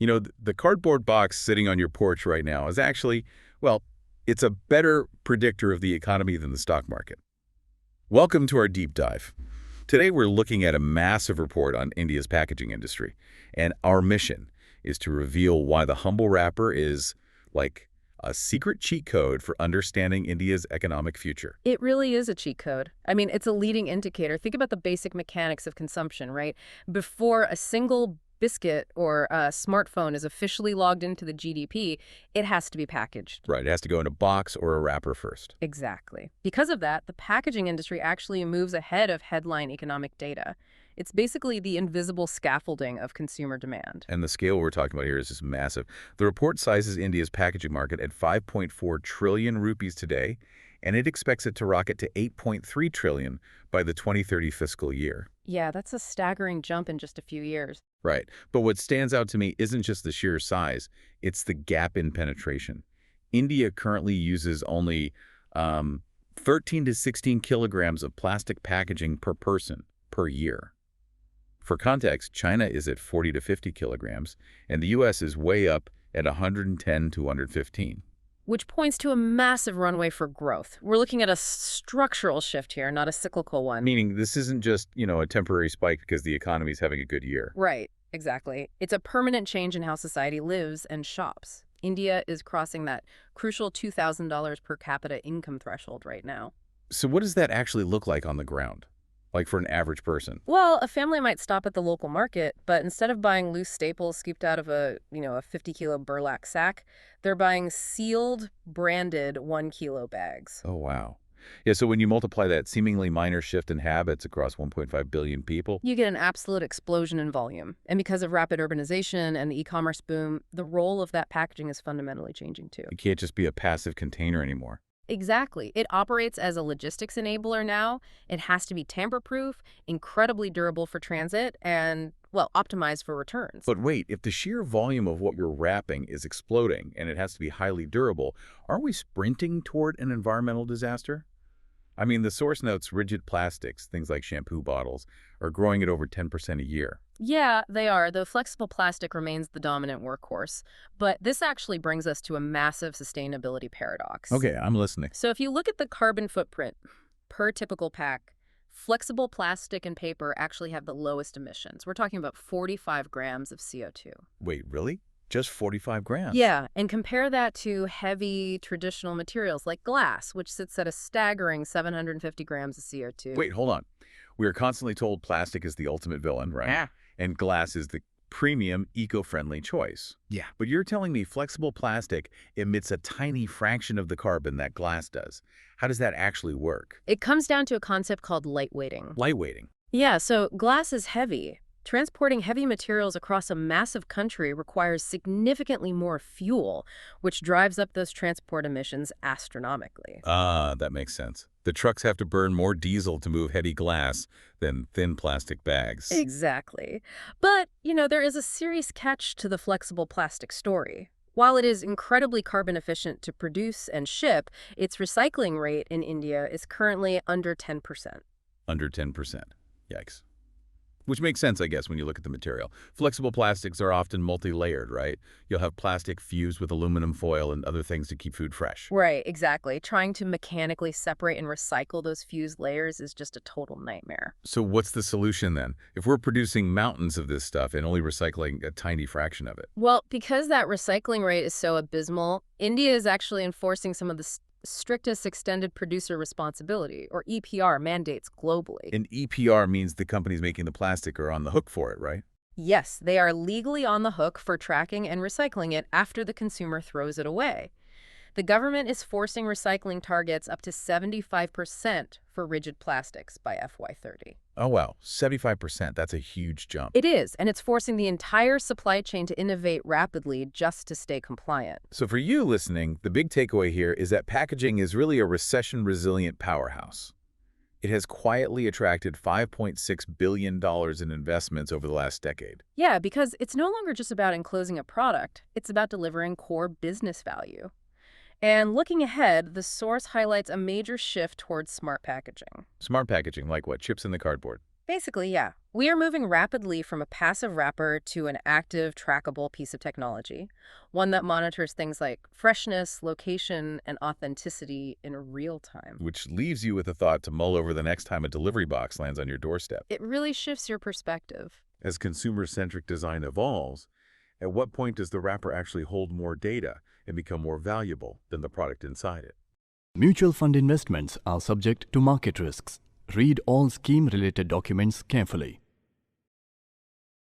You know, the cardboard box sitting on your porch right now is actually, well, it's a better predictor of the economy than the stock market. Welcome to our deep dive. Today we're looking at a massive report on India's packaging industry, and our mission is to reveal why the humble wrapper is like a secret cheat code for understanding India's economic future. It really is a cheat code. I mean, it's a leading indicator. Think about the basic mechanics of consumption, right? Before a single biscuit or a smartphone is officially logged into the GDP, it has to be packaged. Right, it has to go in a box or a wrapper first. Exactly. Because of that, the packaging industry actually moves ahead of headline economic data. It's basically the invisible scaffolding of consumer demand. And the scale we're talking about here is just massive. The report sizes India's packaging market at 5.4 trillion rupees today, and it expects it to rocket to 8.3 trillion by the 2030 fiscal year. Yeah, that's a staggering jump in just a few years. Right. But what stands out to me isn't just the sheer size, it's the gap in penetration. India currently uses only 13 to 16 kilograms of plastic packaging per person per year. For context, China is at 40 to 50 kilograms, and the U.S. is way up at 110 to 115. Which points to a massive runway for growth. We're looking at a structural shift here, not a cyclical one. Meaning this isn't just, a temporary spike because the economy is having a good year. Right, exactly. It's a permanent change in how society lives and shops. India is crossing that crucial $2,000 per capita income threshold right now. So what does that actually look like on the ground? Like for an average person? Well, a family might stop at the local market, but instead of buying loose staples scooped out of a 50-kilo burlap sack, they're buying sealed, branded 1-kilo bags. Oh, wow. Yeah, so when you multiply that seemingly minor shift in habits across 1.5 billion people, you get an absolute explosion in volume. And because of rapid urbanization and the e-commerce boom, the role of that packaging is fundamentally changing too. it can't just be a passive container anymore. Exactly. It operates as a logistics enabler now. It has to be tamper-proof, incredibly durable for transit, and, well, optimized for returns. But wait, if the sheer volume of what we're wrapping is exploding and it has to be highly durable, aren't we sprinting toward an environmental disaster? I mean, the source notes rigid plastics, things like shampoo bottles, are growing at over 10% a year. Yeah, they are, though flexible plastic remains the dominant workhorse. But this actually brings us to a massive sustainability paradox. Okay, I'm listening. So if you look at the carbon footprint per typical pack, flexible plastic and paper actually have the lowest emissions. We're talking about 45 grams of CO2. Wait, really? Just 45 grams? Yeah, and compare that to heavy traditional materials like glass, which sits at a staggering 750 grams of CO2. Wait, hold on. We are constantly told plastic is the ultimate villain, right? Yeah. And glass is the premium, eco-friendly choice. Yeah. But you're telling me flexible plastic emits a tiny fraction of the carbon that glass does. How does that actually work? It comes down to a concept called lightweighting. Lightweighting. Yeah, so glass is heavy. Transporting heavy materials across a massive country requires significantly more fuel, which drives up those transport emissions astronomically. Ah, that makes sense. The trucks have to burn more diesel to move heavy glass than thin plastic bags. Exactly. But, there is a serious catch to the flexible plastic story. While it is incredibly carbon efficient to produce and ship, its recycling rate in India is currently under 10%. Under 10%. Yikes. Which makes sense, I guess, when you look at the material. Flexible plastics are often multi-layered, right? You'll have plastic fused with aluminum foil and other things to keep food fresh. Right, exactly. Trying to mechanically separate and recycle those fused layers is just a total nightmare. So what's the solution then? If we're producing mountains of this stuff and only recycling a tiny fraction of it? Well, because that recycling rate is so abysmal, India is actually enforcing some of the strictest extended producer responsibility, or EPR, mandates globally. And EPR means the companies making the plastic are on the hook for it, right? Yes, they are legally on the hook for tracking and recycling it after the consumer throws it away. The government is forcing recycling targets up to 75% for rigid plastics by FY30. Oh, wow. 75%. That's a huge jump. It is, and it's forcing the entire supply chain to innovate rapidly just to stay compliant. So for you listening, the big takeaway here is that packaging is really a recession-resilient powerhouse. It has quietly attracted $5.6 billion in investments over the last decade. Yeah, because it's no longer just about enclosing a product. It's about delivering core business value. And looking ahead, the source highlights a major shift towards smart packaging. Smart packaging, like what? Chips in the cardboard. Basically, yeah. We are moving rapidly from a passive wrapper to an active, trackable piece of technology, one that monitors things like freshness, location, and authenticity in real time. Which leaves you with a thought to mull over the next time a delivery box lands on your doorstep. It really shifts your perspective. As consumer-centric design evolves, at what point does the wrapper actually hold more data and become more valuable than the product inside it? Mutual fund investments are subject to market risks. Read all scheme-related documents carefully.